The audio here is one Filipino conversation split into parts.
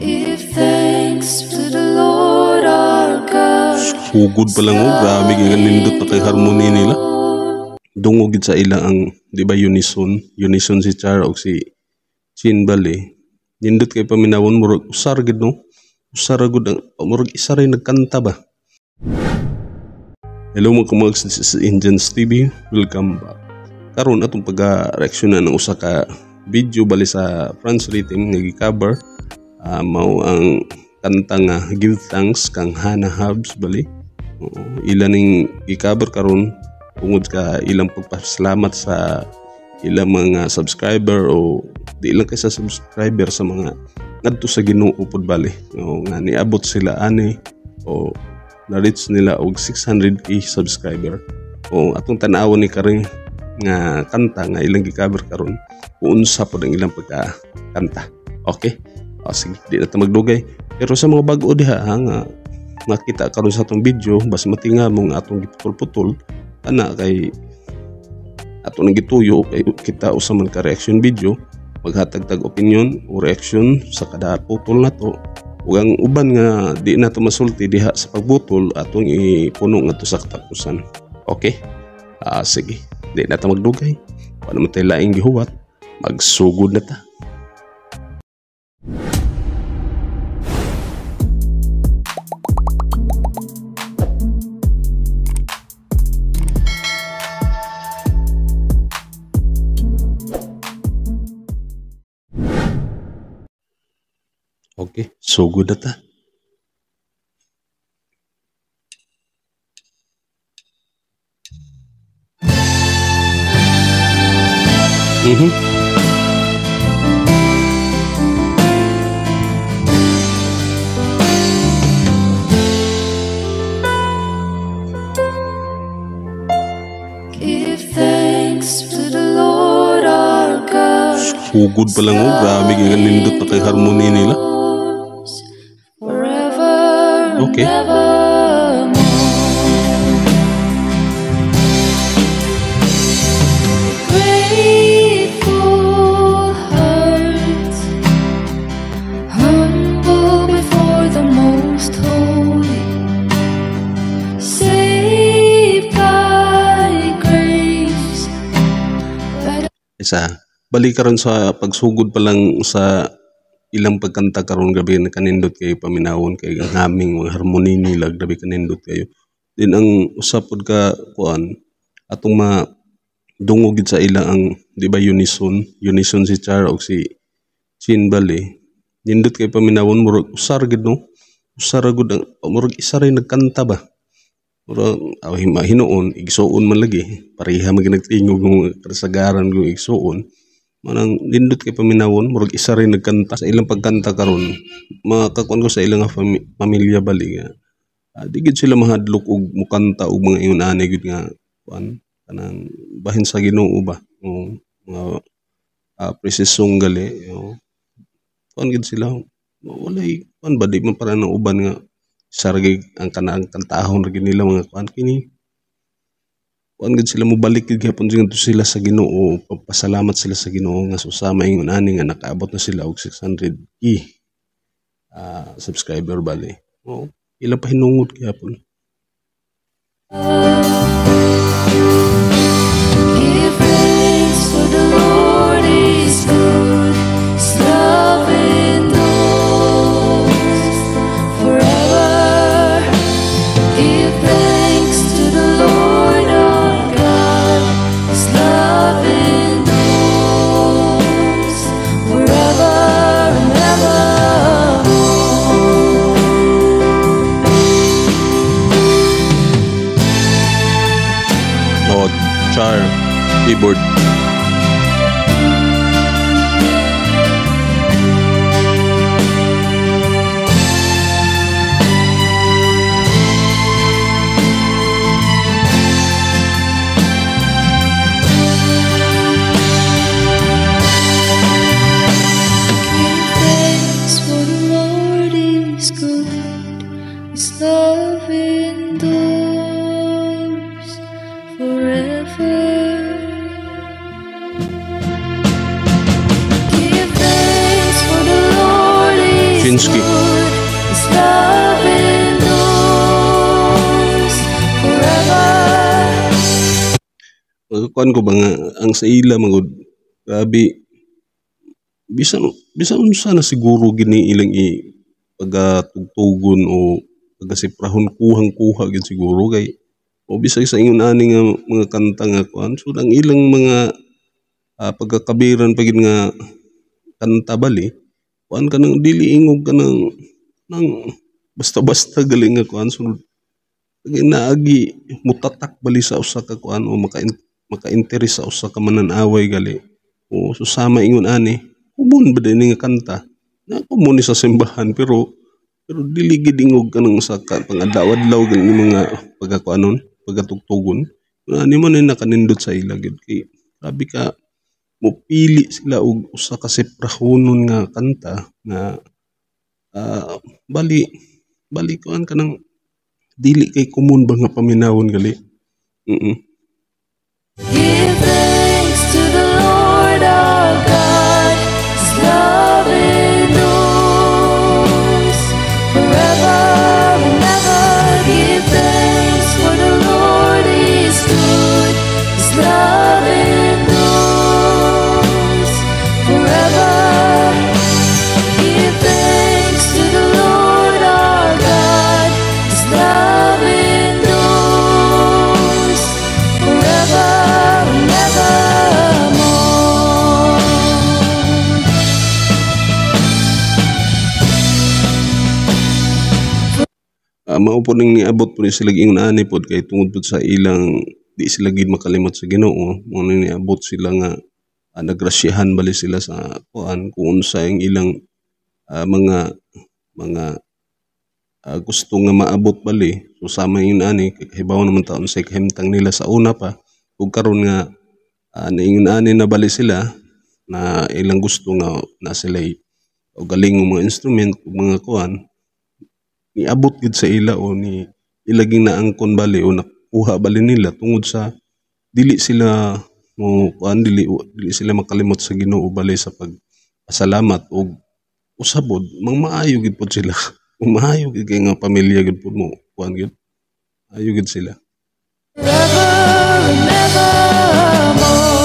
Give thanks to the Lord our God. Sugod pa lang grabe kay nindot na kay harmony nila. Dungog sa ila ang di ba unison si Char og si Chinbal. Nindot kay paminawon murag usar gid no. Usar gud ang murag isa ray nagkanta ba. Hello mga kamags, this is Indians TV. Welcome back. Karon atong pag-reaction ng usa ka video bali sa France Rhythm nga gi-cover mao ang kanta nga Give Thanks kang Hannah Habs bali. Ilan ning gi-cover karon tungod ka ilang pagpasalamat sa ilang mga subscriber o di lang kay sa subscriber sa mga ngadto sa Ginoo pud bali. Nga niabot sila ani o na-reach nila og 600k subscriber. O atong tan-awon ni karon nga kanta nga ilang gi-cover karon unsa pod ang ilang pagkakanta. Okay? O sige, di na ta magdugay. Pero sa mga bag-o diha nga makita karon sa atong video, bas matinga mong atong giputol-putol ana kay atong nang gituyo kay kita usa man ka reaction video, maghatag-tag opinion o reaction sa kada putol nato. Ug ang uban nga di na to masulti diha sa pagbutol atong ipuno ngadto sa katapusan. Okay? Sige, di na ta magdugay. Wala man tay laing gihuwat, magsugod na ta. Okay, sugod na ta. Give thanks to the Lord our God. Sugod pa lang grabe kay nindot na kay harmony nila. Okay. Grateful heart, humble before the Most Holy, saved by grace. Isa, balik karon sa pagsugod pa lang sa ilang pagkanta karon gabi na kanindot kayo paminawon kay ang aming mga harmony nila gabi kanindot kayo. Din ang usapod ka kuan atong madungog sa ila ang di ba unison si Char og si Chinbal. Nindot kay paminawon murag usar gid no. Usar gud ang murag isa ray nagkanta ba. Murag hinuon igsuon man lagi pareha man nagtingog ng kasagaran ng igsuon. Manang nindot kay paminawon murag isa rin nagkanta sa ilang pagkanta karon makakuan ko sa ilang pamilya bali nga di gid sila mahadlok og mukanta og mga ingon ani gid nga kuan kanang bahin sa Ginoo ba mga presisong gali kuan gid sila walay kuan ba di man para nang uban nga sargay ang kanang kantahon ra gid nila mga kuan kini kuan gid sila mobalik gid gyapon sila sa Ginoo, papasalamat sila sa Ginoo nga susama ingon ani nga nakaabot na sila og 600k subscriber bali. Ila pa hinungod gyapon. Give thanks for the Lord is good, His love endures forever. Give thanks to the Lord our God, His love endures forever and ever. Char keyboard. Love endures forever. Ronski. His love endures forever. Kuan ko ba nga ang sa ila magud grabe bisan unsa na siguro gini ilang pagatugtugon o pagasiprahon kuhang-kuha gid siguro kay o bisag sa ingon ani nga mga kanta nga kuan so ang ilang mga pagkakabiran pagid nga kanta bali kuan ka nang dili ingog ka nang basta-basta galing nga kuan so naagi mutatak bali sa usa ka kuan o maka-interes sa usa ka mananaway gali o susama ingon ani kumun ba din nga kanta na kumun sa simbahan pero dili gid ingog kanang usa ka pangadlaw-adlaw gani mga pagkakuanon pagatugtugon ani man ay nakanindot sa ila gid kay grabe ka mupili sila og usa ka siprahonon nga kanta nga bali kuan kanang dili kay kumun ba nga paminawon gali. Give thanks to the Lord our God. His love endures forever and ever. Give thanks for the Lord is good. His love endures forever. Give thanks to the Lord our God. His love endures forever and evermore. Mao po ning niabot po sila ingon ani pod kay tungod pod sa ilang di sila gid makalimot sa Ginoo mo ning niabot sila nga nagrasyahan bali sila sa kuan kung unsa ang ilang mga gusto nga maabot bali so sama yun ani kay kahibaw naman taon sa kahimtang nila sa una pa ug karon nga naingon ani na bali sila na ilang gusto nga na sila o galing ng mga instrument ug mga kuan niabot gid sa ila o ni ilaging naangkon bali o nakuha bali nila tungod sa dili sila mo kuan dili sila makalimot sa Ginoo bali sa pagpasalamat og usabod maayo gid pod sila maayo gid kay nga pamilya gid pod mo kuan gid ayo gid sila. Forever and evermore.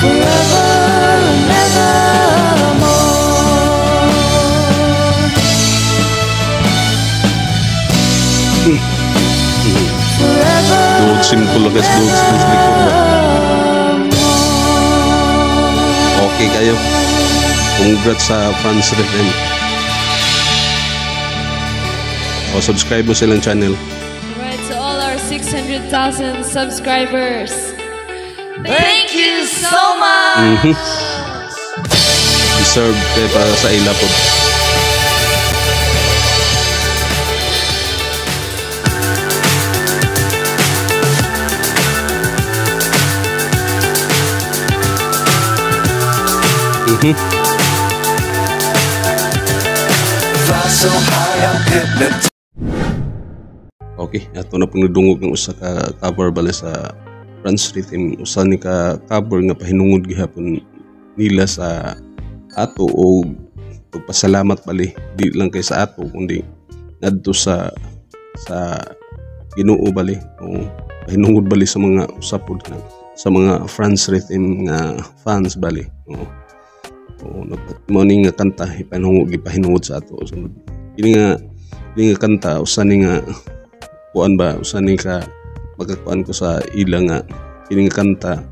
Forever and evermore. Forever Duod simple guys duod likod ba. Okay kayo. Congrats sa France Rhythm. O subscribe mo silang channel. Right, to all our 600,000 subscribers. Thank you so much. Deserve kay para sa ila po. Fly so high, I'm hypnotized. Okay, ato na pong nadungog ng usa ka cover bala sa France Rhythm. Usa ni ka cover nga pahinungod gihapon nila sa ato o pagpasalamat bali di lang kay sa ato kundi ngadto sa Ginoo bali o pahinungod bali sa mga usapod na sa mga France Rhythm nga fans bali. Mo ni nga kanta ipahinungod sa ato. So, ini nga kanta usa ni nga kuan ba usa ni ka magkakuan ko sa ila nga ini nga kanta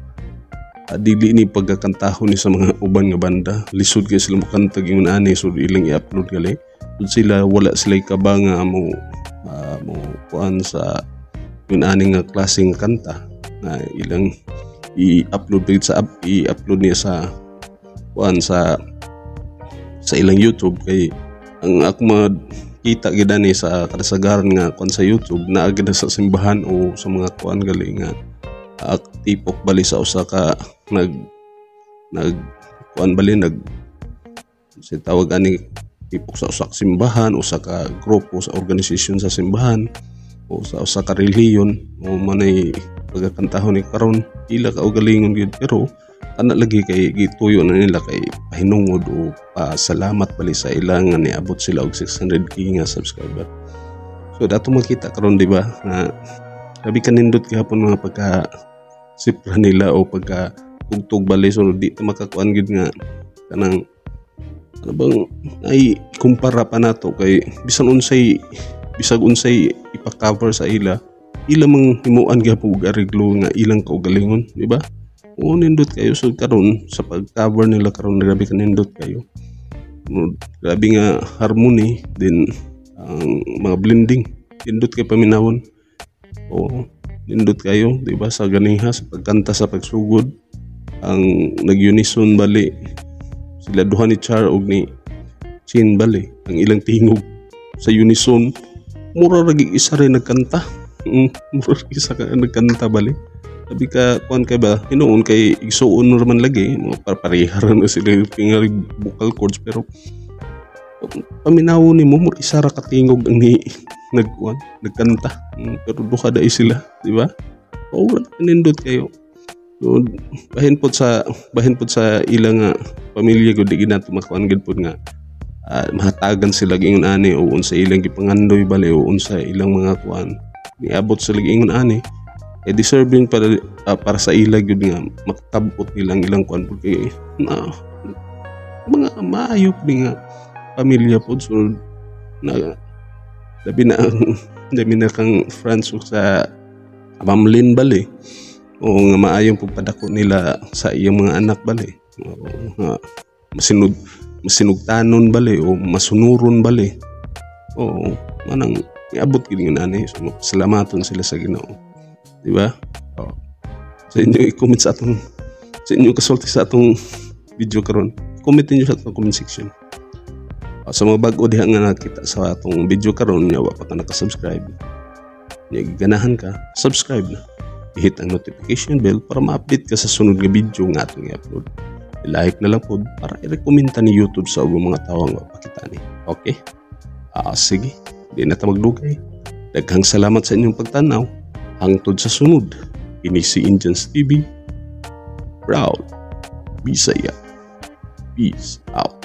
dili ni pagkakantahon ni sa mga uban nga banda lisod kay sila mo kanta gingon ani so ilang i-upload gali sila wala sila kaba nga mo kuan sa yun ani nga klaseng kanta na ilang i-upload niya sa kuan sa ilang YouTube kay ang ako makita gid ani sa kasagaran nga kuan sa YouTube naa gid sa simbahan o sa mga kuan gali nga tipok bali sa usa ka nag kuan bali si tawag ani tipok sa usa ka simbahan o sa ka grupo sa organisasyon sa simbahan o sa usa ka relihiyon o manay pagkakantahon ni karon ila ka ugalingon gyud, pero kana lagi kay gituyo na nila kay pahinungod o pasalamat bali sa ilang nga niabot sila og 600k nga subscriber. So dato makita karon di ba na grabe kanindot gihapon mga pagka sipra nila o pagka tugtog bali, so di ta makakuan gid nga kanang ano bang ay kumpara pa nato kay bisag unsay ipa-cover sa ila mang himuan gyapon og ariglo nga ilang kaugalingon, di ba? Oo, nindot kayo. So karon sa pag-cover nila karon grabe kanindot kayo. Grabe nga harmony din ang mga blending. Nindot kay paminawon. Oo, nindot kayo, di ba, sa ganiha sa pagkanta sa pagsugod. Ang nag-unison bali sila duha ni Char og ni Chin bali ang ilang tingog sa unison. Mura ragi isa rin nagkanta. Mura ragi isa ka nagkanta bali. Sabi ka, kuan kay ba, hinuon kay igsuon naman lagi, parehara na sila pingali vocal cords, pero paminaw ni mo, isa ra katingog ang ni nagkanta, pero duha dai sila, di ba? Oo, nindot kayo. So, bahin pod sa ilang pamilya ko, di ginato makuan gid pod nga mahatagan sila gingon ani o unsa ilang gipangandoy bali o unsa ilang mga kuan niabot sila gingon ani. Deserving para sa ilag yun nga makabot nilang ilang kuan porque na mga maayop din nga pamilya po. So na labi na kang friends sa Mamlin bali o nga maayong pagpadako nila sa iyang mga anak bali, masinugtanon bali o masunuron bali, o manang iabot gid nga ani. So salamaton sila sa Ginoo, di ba? Oh. Sa inyo i-comment sa inyo kasulti sa atong video karon. Comment niyo sa atong comment section. Sa mga bag-o diha nga nakita sa atong video karon nya wa pa ka naka-subscribe. Nya ganahan ka, subscribe na. I-hit ang notification bell para ma-update ka sa sunod nga video nga atong i-upload. I-like na lang pod para i-rekomenda ni YouTube sa ubang mga tao nga pakita ni. Okay? Sige. Di na ta magdugay. Daghang salamat sa inyong pagtanaw. Hangtod sa sunod, ini si Indians TV, proud Bisaya. Peace out.